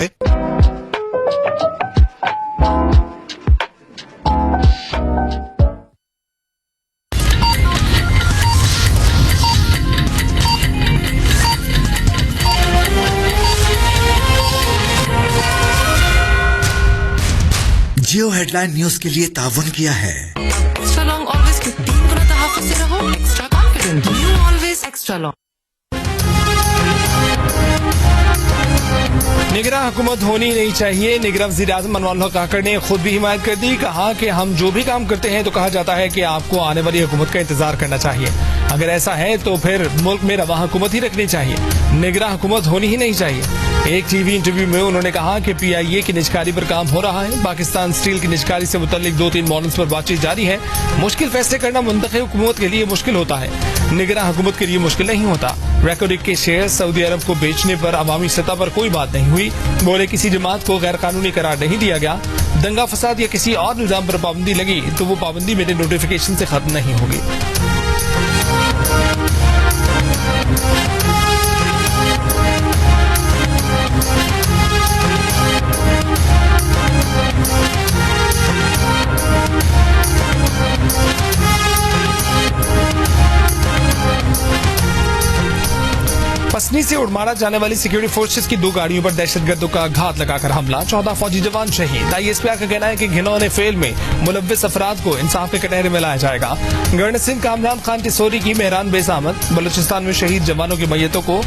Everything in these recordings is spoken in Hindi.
जियो हेडलाइन न्यूज के लिए ताउन किया है एक्स्ट्रा लॉन्ग ऑलवेज के 3 गुना तहफ़्फ़ुज़ से रहो extra confident new always extra long. निगरान हुकूमत होनी नहीं चाहिए। निगरान वज़ीर-ए-आज़म मनवाल हक काकड़ ने खुद भी हिमायत कर दी। कहा कि हम जो भी काम करते हैं तो कहा जाता है कि आपको आने वाली हुकूमत का इंतजार करना चाहिए। अगर ऐसा है तो फिर मुल्क में रवा हुकूमत ही रखनी चाहिए, निगरान हुकूमत होनी ही नहीं चाहिए। एक टीवी इंटरव्यू में उन्होंने कहा कि PIA की निजकारी पर काम हो रहा है। पाकिस्तान स्टील की निजकारी से मुतल्लिक 2-3 मॉडल्स पर बातचीत जारी है। मुश्किल फैसले करना मुंतखब हुकूमत के लिए मुश्किल होता है, निगरान हुकूमत के लिए मुश्किल नहीं होता। रेकोडिक के शेयर सऊदी अरब को बेचने पर अवामी सतह पर कोई बात नहीं हुई। बोले किसी जमात को गैर कानूनी करार नहीं दिया गया। दंगा फसाद या किसी और निजाम पर पाबंदी लगी तो वो पाबंदी मेरे नोटिफिकेशन से खत्म नहीं होगी। पसनी से उड़मारा जाने वाली सिक्योरिटी फोर्सेस की 2 गाड़ियों पर दहशतगर्दों का घात लगाकर हमला, 14 फौजी जवान शहीद। ISPR का कहना है कि घिनौने फेल में मुलव्विस अफराद को इंसाफ के कटहरे में लाया जाएगा। गवर्नर सिंध कामरान खान टिसोरी की मेहरान बेसामद, बलूचिस्तान में शहीद जवानों की मैयतों को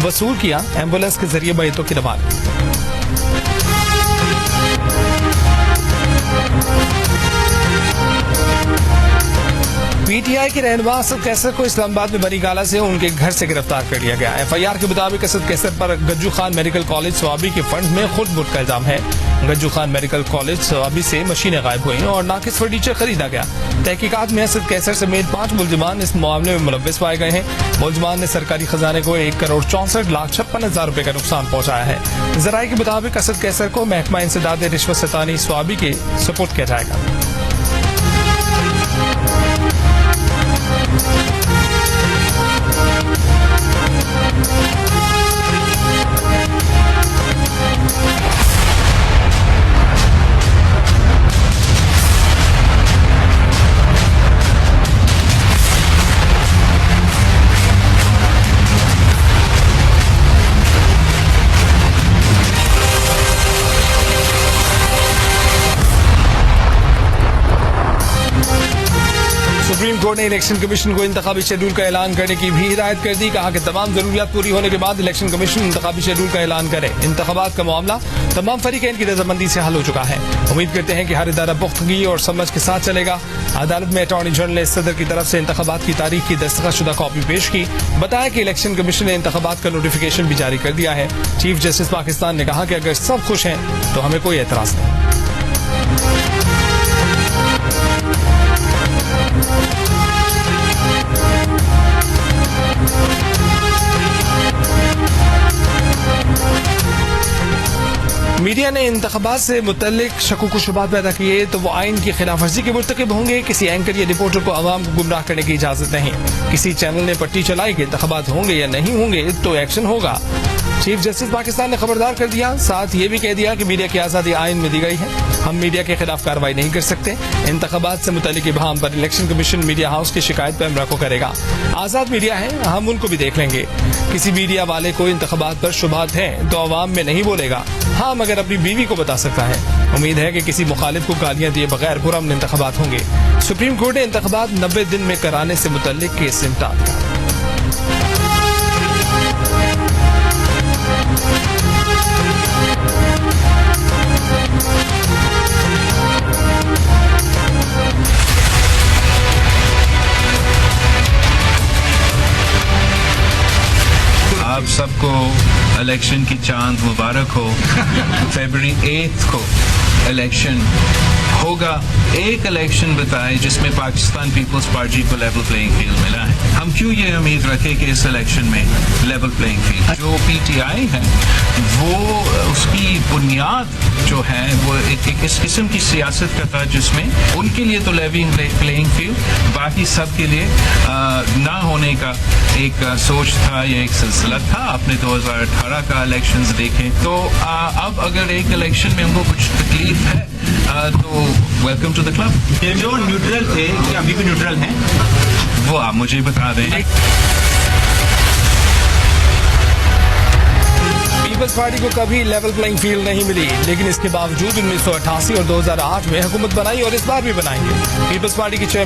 वसूल किया, एम्बुलेंस के जरिए मैयतों की रवानगी। PTI के रहनुमा असद कैसर को इस्लामाबाद में बनी गाला से उनके घर से गिरफ्तार कर लिया गया। FIR के मुताबिक असद कैसर पर गज्जू खान मेडिकल कॉलेज स्वाबी के फंड में खुद मुल्क का इल्जाम है। गज्जू खान मेडिकल कॉलेज स्वाबी से मशीनें गायब हुई और नाकिस फर्नीचर खरीदा गया। तहकीकात में असद कैसर समेत 5 मुलजिमान इस मामले में मुलव्विस पाए गए हैं। मुलजिमान ने सरकारी खजाने को 1,64,56,000 रुपए का नुकसान पहुंचाया है। जराये के मुताबिक असद कैसर को महकमा इंसदाद रिश्वत सतानी स्वाबी के सपोर्ट किया जाएगा। सुप्रीम कोर्ट ने इलेक्शन कमीशन को इंतखाबी शेड्यूल का ऐलान करने की भी हिदायत कर दी। कहा कि तमाम जरूरियात पूरी होने के बाद इलेक्शन कमीशन इंतखाबी शेड्यूल का ऐलान करे। इंतखाबात का मामला तमाम फरीकैन की रजामंदी से हल हो चुका है। उम्मीद करते हैं कि हर इदारा पुख्तगी और समझ के साथ चलेगा। अदालत में अटॉर्नी जनरल ने सदर की तरफ से इंतखाबात की तारीख की दस्तखतशुदा कॉपी पेश की। बताया कि इलेक्शन कमीशन ने इंतखाबात का नोटिफिकेशन भी जारी कर दिया है। चीफ जस्टिस पाकिस्तान ने कहा कि अगर सब खुश हैं तो हमें कोई एतराज नहीं। मीडिया ने इंतखाबात से मुतल्लिक शकूक व शुबहात पैदा किए तो वो आइन की खिलाफ वर्जी के मुर्तकिब होंगे। किसी एंकर या रिपोर्टर को आवाम को गुमराह करने की इजाजत नहीं। किसी चैनल ने पट्टी चलाई कि इंतखाबात होंगे या नहीं होंगे तो एक्शन होगा। चीफ जस्टिस पाकिस्तान ने खबरदार कर दिया। साथ ये भी कह दिया कि मीडिया की आज़ादी आइन में दी गई है, हम मीडिया के खिलाफ कार्रवाई नहीं कर सकते। इंतखाबात से मुतल्लिक इबहाम पर इलेक्शन कमीशन मीडिया हाउस की शिकायत पर अमरा को करेगा। आज़ाद मीडिया है, हम उनको भी देख लेंगे। किसी मीडिया वाले को इंतखाबात पर शुबहात है तो अवाम में नहीं बोलेगा, हाँ मगर अपनी बीवी को बता सकता है। उम्मीद है कि किसी मुखालिफ को गालियां दिए बगैर पुरअमन इंतखाबात होंगे। सुप्रीम कोर्ट ने इंतखाबात 90 दिन में कराने से मुतल्लिक केस निपटा दिया। आप सबको इलेक्शन की चांद मुबारक हो। फरवरी 8 को इलेक्शन होगा। एक इलेक्शन बताए जिसमें पाकिस्तान पीपल्स पार्टी को लेवल प्लेइंग फील्ड मिला है। हम क्यों ये उम्मीद रखें कि इस इलेक्शन में लेवल प्लेइंग फील्ड जो PTI है वो उसकी बुनियाद जो है वो एक इस किस्म की सियासत का था जिसमें उनके लिए तो लेवलिंग प्लेइंग फील्ड, बाकी सब के लिए ना होने का एक सोच था या एक सिलसिला था। आपने 2018 का इलेक्शंस देखें तो अब अगर एक इलेक्शन में उनको कुछ तकलीफ है तो वेलकम टू द क्लब। ये जो न्यूट्रल थे क्या अभी भी न्यूट्रल हैं? वो आप मुझे बता दें। पीपल्स पार्टी को कभी लेवल प्लेइंग फील्ड नहीं मिली, लेकिन इसके बावजूद 1988 और 2008 में हुकूमत बनाई और इस बार भी बनाएंगे। पीपल्स पार्टी के चेयरमैन